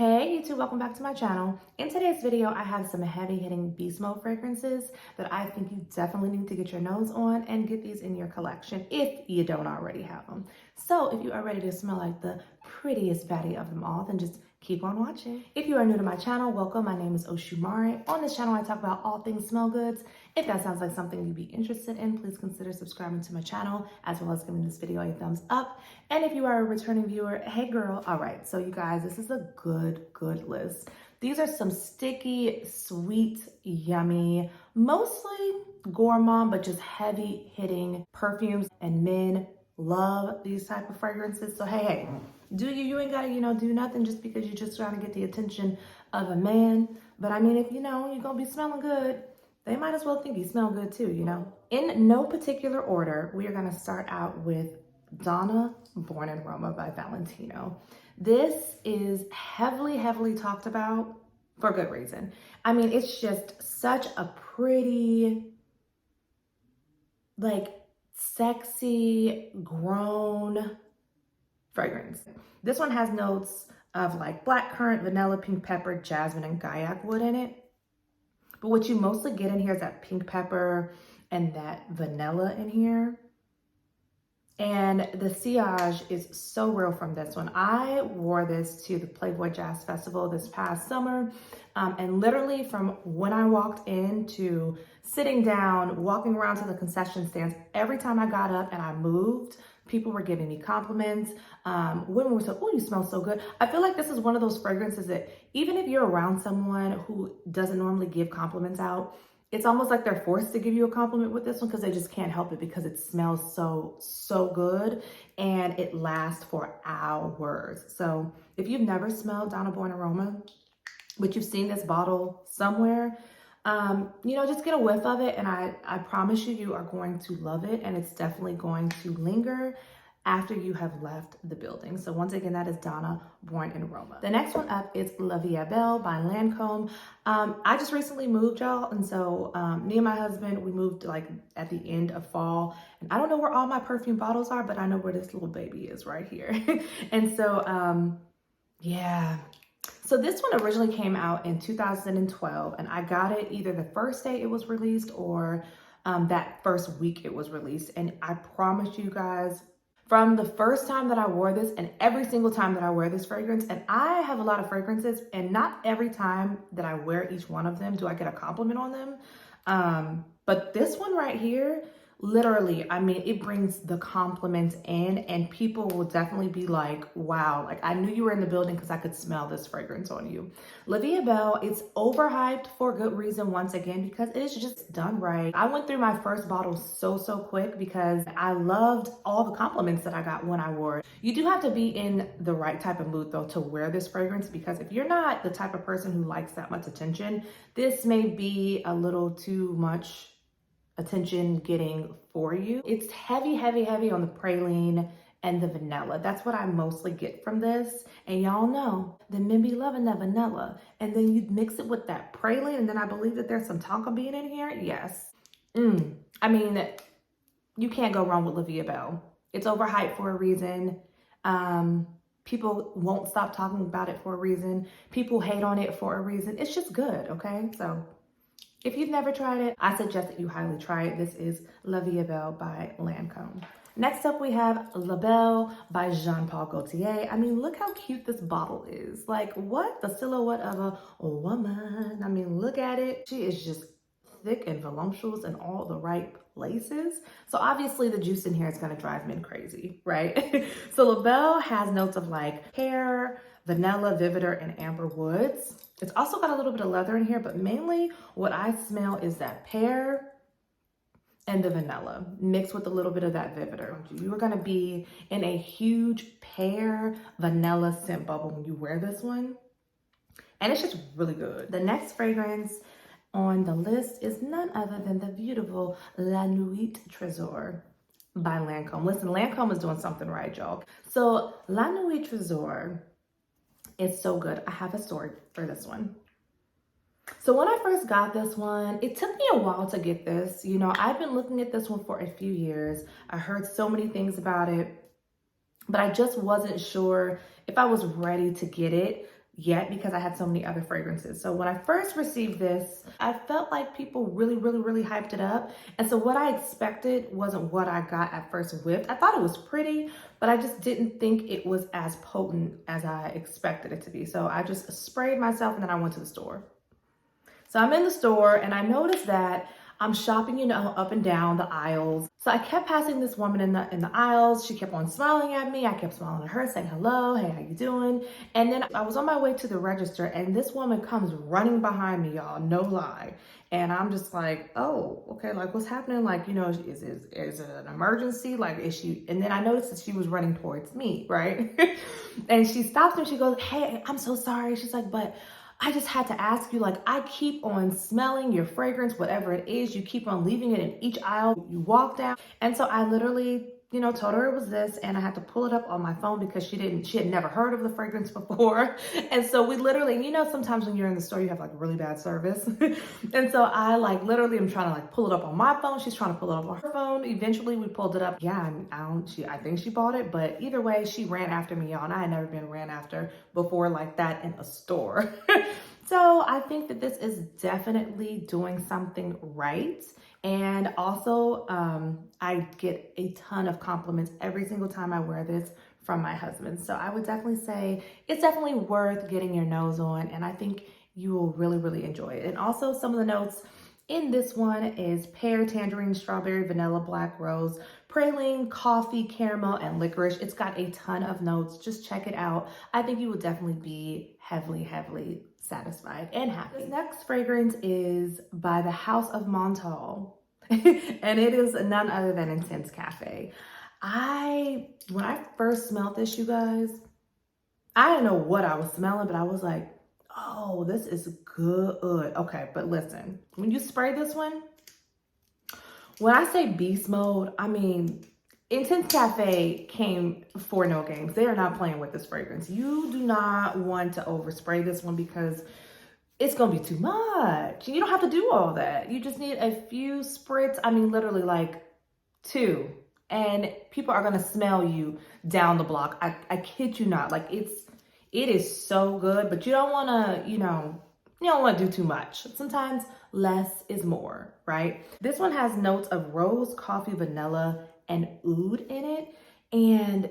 Hey YouTube, welcome back to my channel. In today's video, I have some heavy hitting beast mode fragrances that I think you definitely need to get your nose on and get these in your collection if you don't already have them. So if you are ready to smell like the prettiest baddie of them all, then just keep on watching. If you are new to my channel, welcome. My name is Oshumare. On this channel, I talk about all things smell goods. If that sounds like something you'd be interested in, please consider subscribing to my channel as well as giving this video a thumbs up. And if you are a returning viewer, hey girl. All right, so you guys, this is a good list. These are some sticky, sweet, yummy, mostly gourmand, but just heavy hitting perfumes, and men love these type of fragrances. So hey, do you ain't gotta, do nothing just because you're just trying to get the attention of a man. But I mean, if you're gonna be smelling good, they might as well think you smell good too, In no particular order, we are gonna start out with Donna, Born in Roma by Valentino. This is heavily talked about for good reason. I mean, it's just such a pretty, sexy, grown fragrance. This one has notes of blackcurrant, vanilla, pink pepper, jasmine, and gaiac wood in it. But what you mostly get in here is that pink pepper and that vanilla in here. And the sillage is so real from this one. I wore this to the Playboy Jazz Festival this past summer. And literally from when I walked in to sitting down, walking around to the concession stands, every time I got up and I moved, people were giving me compliments. Women were saying, "Oh, you smell so good." I feel like this is one of those fragrances that even if you're around someone who doesn't normally give compliments out, it's almost like they're forced to give you a compliment with this one because they just can't help it because it smells so good and it lasts for hours. So if you've never smelled Donna Born in Roma, but you've seen this bottle somewhere, just get a whiff of it, and I promise you, you are going to love it, and it's definitely going to linger after you have left the building. So once again, that is Donna Born in Roma. The next one up is Vie Est Belle by Lancome. I just recently moved, y'all, and so me and my husband, we moved at the end of fall, and I don't know where all my perfume bottles are, but I know where this little baby is right here. And so yeah. So this one originally came out in 2012, and I got it either the first day it was released or that first week it was released. And I promise you guys, from the first time that I wore this and every single time that I wear this fragrance, and I have a lot of fragrances, and not every time that I wear each one of them do I get a compliment on them. But this one right here, literally, I mean, it brings the compliments in, and people will definitely be like, wow, I knew you were in the building because I could smell this fragrance on you. Vie Est Belle, it's overhyped for good reason once again, because it is just done right. I went through my first bottle so quick because I loved all the compliments that I got when I wore it. You do have to be in the right type of mood though to wear this fragrance, because if you're not the type of person who likes that much attention, this may be a little too much attention getting for you. It's heavy on the praline and the vanilla. That's what I mostly get from this. And y'all know the men be loving that vanilla. And then you mix it with that praline, and then I believe that there's some tonka bean in here. Yes. I mean, you can't go wrong with Vie Est Belle. It's overhyped for a reason. People won't stop talking about it for a reason. People hate on it for a reason. It's just good, okay? So if you've never tried it, I suggest that you highly try it. This is Vie Est Belle by Lancome. Next up, we have La Belle by Jean-Paul Gaultier. I mean, look how cute this bottle is. What? The silhouette of a woman. I mean, look at it. She is just thick and voluptuous in all the right places. So obviously the juice in here is going to drive men crazy, right? So La Belle has notes of pear, vanilla, vetiver, and amber woods. It's also got a little bit of leather in here, but mainly what I smell is that pear and the vanilla mixed with a little bit of that vetiver. You are going to be in a huge pear vanilla scent bubble when you wear this one. And it's just really good. The next fragrance on the list is none other than the beautiful La Nuit Tresor by Lancome. Listen, Lancome is doing something right, y'all. So La Nuit Tresor, it's so good. I have a story for this one. So when I first got this one, it took me a while to get this. I've been looking at this one for a few years. I heard so many things about it, but I just wasn't sure if I was ready to get it. yet because I had so many other fragrances. So when I first received this, I felt like people really hyped it up. And so what I expected wasn't what I got at first whiffed. I thought it was pretty, but I just didn't think it was as potent as I expected it to be. So I just sprayed myself and then I went to the store. So I'm in the store and I noticed that I'm shopping, you know, up and down the aisles. So I kept passing this woman in the aisles. She kept on smiling at me. I kept smiling at her, saying hello, hey, how you doing? And then I was on my way to the register and this woman comes running behind me, y'all, no lie. And I'm just like, oh, okay, like what's happening? Like, you know, is it an emergency? Like, is she? And then I noticed that she was running towards me, right? And she stops me and she goes, hey, I'm so sorry. She's like, but I just had to ask you, like, I keep on smelling your fragrance, whatever it is, you keep on leaving it in each aisle you walk down. And so I literally, you know, told her it was this, and I had to pull it up on my phone because she had never heard of the fragrance before. And so we literally, you know, sometimes when you're in the store, you have like really bad service. And so I like literally am trying to like pull it up on my phone. She's trying to pull it up on her phone. Eventually we pulled it up. Yeah, I think she bought it, but either way, she ran after me, y'all, and I had never been ran after before like that in a store. So I think that this is definitely doing something right. And also, I get a ton of compliments every single time I wear this from my husband. So I would definitely say it's definitely worth getting your nose on, and I think you will really enjoy it. And also some of the notes in this one is pear, tangerine, strawberry, vanilla, black rose, praline, coffee, caramel, and licorice. It's got a ton of notes. Just check it out. I think you will definitely be heavily satisfied and happy. This next fragrance is by the House of Montale, and it is none other than Intense Cafe. When I first smelled this, you guys, I didn't know what I was smelling, but I was like, oh, this is good. Okay, but listen, when you spray this one, when I say beast mode, I mean, Intense Cafe came for no games. They are not playing with this fragrance. You do not want to overspray this one because it's gonna be too much. You don't have to do all that. You just need a few spritz. I mean, literally like 2. And people are gonna smell you down the block. I kid you not. Like it is so good, but you don't wanna, you don't wanna do too much. Sometimes less is more, right? This one has notes of rose, coffee, vanilla, and oud in it. And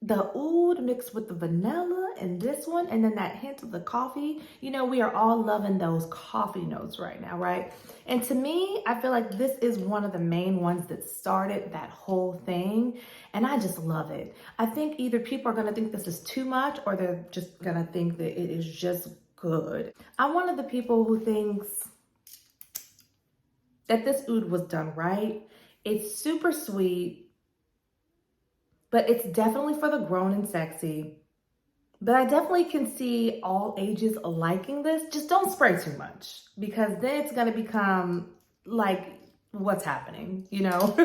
the oud mixed with the vanilla in this one, and then that hint of the coffee. You know, we are all loving those coffee notes right now, right? And to me, I feel like this is one of the main ones that started that whole thing. And I just love it. I think either people are gonna think this is too much or they're just gonna think that it is just good. I'm one of the people who thinks that this oud was done right. It's super sweet, but it's definitely for the grown and sexy. But I definitely can see all ages liking this. Just don't spray too much because then it's gonna become like, what's happening, you know?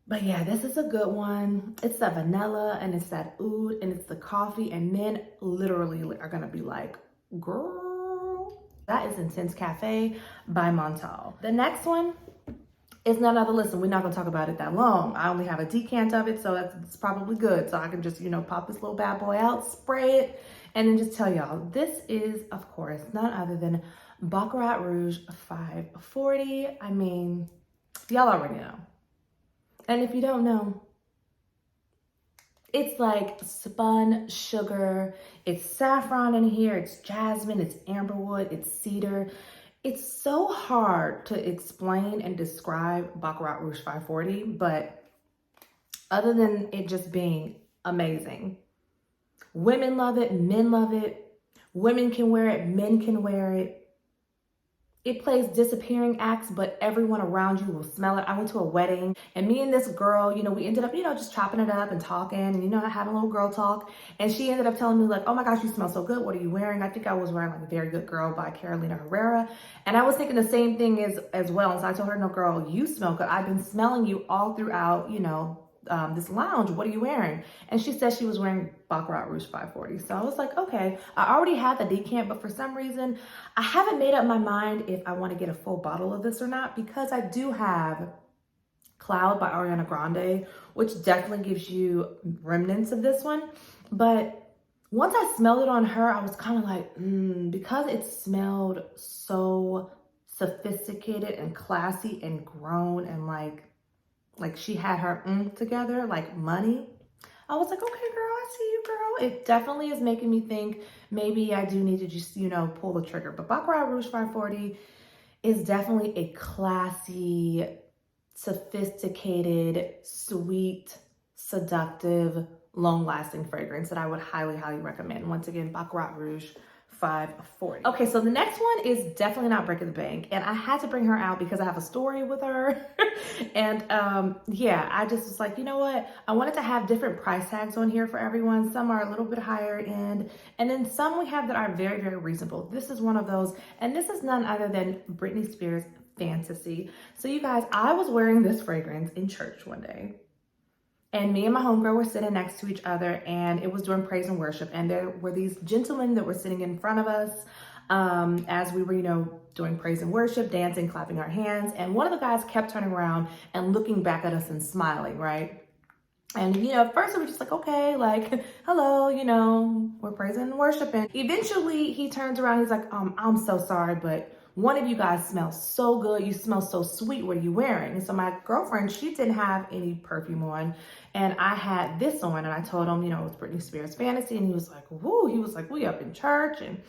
But yeah, this is a good one. It's that vanilla and it's that oud and it's the coffee, and men literally are gonna be like, girl. That is Intense Cafe by Montale. The next one is none other. Listen, we're not gonna talk about it that long. I only have a decant of it, so it's probably good. So I can just, pop this little bad boy out, spray it, and then just tell y'all, this is, of course, none other than Baccarat Rouge 540. I mean, y'all already know. And if you don't know, it's like spun sugar, it's saffron in here, it's jasmine, it's amberwood, it's cedar. It's so hard to explain and describe Baccarat Rouge 540, but other than it just being amazing. Women love it, men love it. Women can wear it, men can wear it. It plays disappearing acts, but everyone around you will smell it. I went to a wedding and me and this girl, we ended up, just chopping it up and talking and, having a little girl talk. And she ended up telling me like, oh my gosh, you smell so good. What are you wearing? I think I was wearing like Very Good Girl by Carolina Herrera. And I was thinking the same thing as well. And so I told her, no girl, you smell good. I've been smelling you all throughout, this lounge. What are you wearing? And she said she was wearing Baccarat Rouge 540. So I was like, okay, I already had the decant, but for some reason I haven't made up my mind if I want to get a full bottle of this or not, because I do have Cloud by Ariana Grande, which definitely gives you remnants of this one. But Once I smelled it on her, I was kind of like, because it smelled so sophisticated and classy and grown and like she had her together, like money. I was like, okay, girl, I see you, girl. It definitely is making me think maybe I do need to just, you know, pull the trigger. But Baccarat Rouge 540 is definitely a classy, sophisticated, sweet, seductive, long-lasting fragrance that I would highly, highly recommend. Once again, Baccarat Rouge 540. Okay, so the next one is definitely not breaking the bank, and I had to bring her out because I have a story with her. And yeah, I just was like, you know what? I wanted to have different price tags on here for everyone. Some are a little bit higher end, and then some we have that are very, very reasonable. This is one of those, and this is none other than Britney Spears' Fantasy. So you guys, I was wearing this fragrance in church one day. And me and my homegirl were sitting next to each other, and it was during praise and worship. And there were these gentlemen that were sitting in front of us as we were, you know, doing praise and worship, dancing, clapping our hands. And one of the guys kept turning around and looking back at us and smiling, right? And, you know, at first we were just like, okay, like, hello, you know, we're praising and worshiping. Eventually he turns around, he's like, I'm so sorry, but one of you guys smells so good. You smell so sweet. What are you wearing? And so my girlfriend, she didn't have any perfume on, and I had this on, and I told him, you know, it was Britney Spears Fantasy, and he was like, woo, he was like, we up in church, and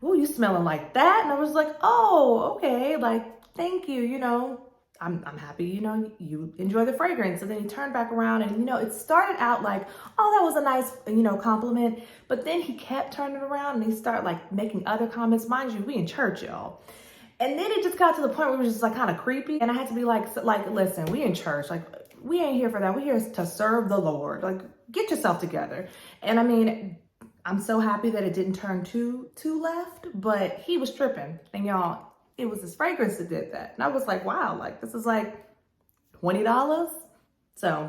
woo, you smelling like that? And I was like, oh, okay, like, thank you, you know. I'm happy, you know, you enjoy the fragrance. And then he turned back around and, you know, it started out like, oh, that was a nice, you know, compliment. But then he kept turning around and he started like making other comments. Mind you, we in church, y'all. And then it just got to the point where it was just like kind of creepy. And I had to be like, listen, we in church. Like, we ain't here for that. We're here to serve the Lord. Like, get yourself together. And I mean, I'm so happy that it didn't turn too left, but he was tripping. And y'all, it was his fragrance that did that. And I was like, wow, like this is like $20. So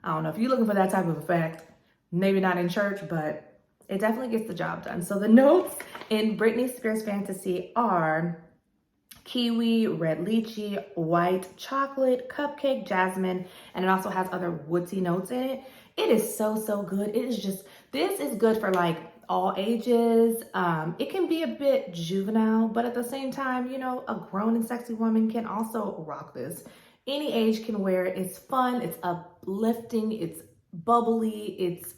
I don't know if you're looking for that type of effect, maybe not in church, but it definitely gets the job done. So the notes in Britney Spears Fantasy are kiwi, red lychee, white chocolate, cupcake, jasmine, and it also has other woodsy notes in it. It is so, so good. It is just, this is good for like all ages. It can be a bit juvenile, but at the same time, you know, a grown and sexy woman can also rock this. Any age can wear it. It's fun, it's uplifting, it's bubbly, it's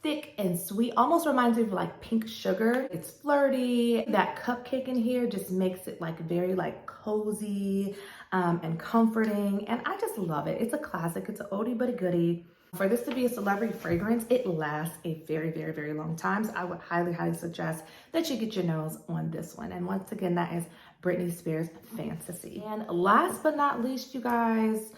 thick and sweet, almost reminds me of like pink sugar. It's flirty. That cupcake in here just makes it like very like cozy and comforting, and I just love it. It's a classic. It's an oldie but a goodie. For this to be a celebrity fragrance, it lasts a very, very, very long time. So I would highly, highly suggest that you get your nose on this one. And once again, that is Britney Spears Fantasy. And last but not least, you guys,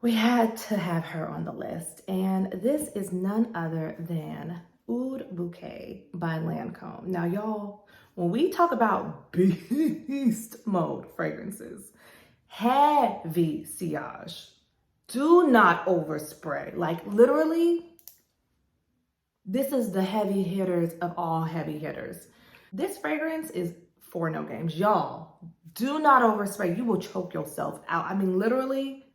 we had to have her on the list. And this is none other than Oud Bouquet by Lancome. Now, y'all, when we talk about beast mode fragrances, heavy sillage, do not overspray. Like literally, this is the heavy hitters of all heavy hitters. This fragrance is for no games. Y'all, do not overspray. You will choke yourself out. I mean, literally,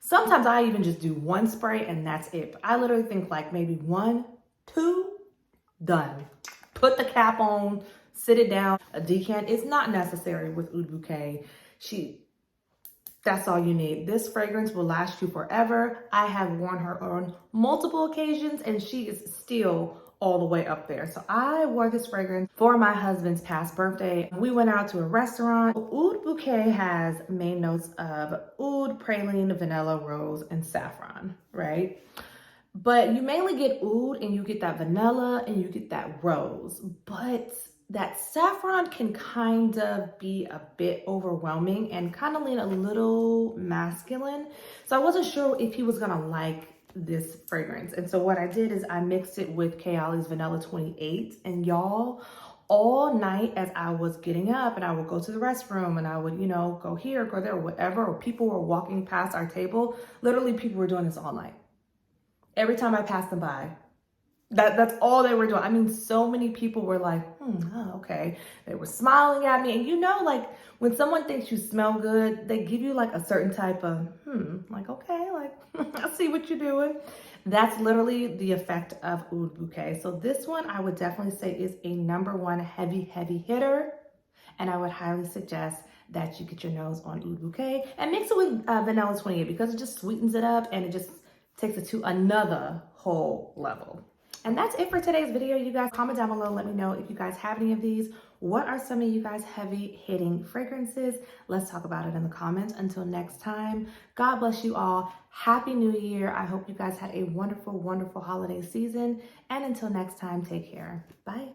sometimes I even just do one spray and that's it. But I literally think like maybe 1, 2, done. Put the cap on, sit it down. A decant is not necessary with Oud Bouquet. That's all you need. This fragrance will last you forever. I have worn her on multiple occasions and she is still all the way up there. So I wore this fragrance for my husband's past birthday. We went out to a restaurant. Oud Bouquet has main notes of oud, praline, vanilla, rose, and saffron, right? But you mainly get oud and you get that vanilla and you get that rose. But that saffron can kind of be a bit overwhelming and kind of lean a little masculine. So I wasn't sure if he was gonna like this fragrance. And so what I did is I mixed it with Kayali's Vanilla 28. And y'all, all night as I was getting up and I would go to the restroom and I would, you know, go here, go there, whatever, or people were walking past our table. Literally people were doing this all night. Every time I passed them by, That's all they were doing. I mean, so many people were like, oh, okay. They were smiling at me. And you know, like when someone thinks you smell good, they give you like a certain type of, like, okay, like, I see what you're doing. That's literally the effect of Oud Bouquet. So this one I would definitely say is a #1 heavy, heavy hitter. And I would highly suggest that you get your nose on Oud Bouquet and mix it with Vanilla 28 because it just sweetens it up and it just takes it to another whole level. And that's it for today's video, you guys. Comment down below, let me know if you guys have any of these. What are some of you guys' heavy hitting fragrances? Let's talk about it in the comments. Until next time, God bless you all. Happy New Year. I hope you guys had a wonderful, wonderful holiday season. And until next time, take care. Bye.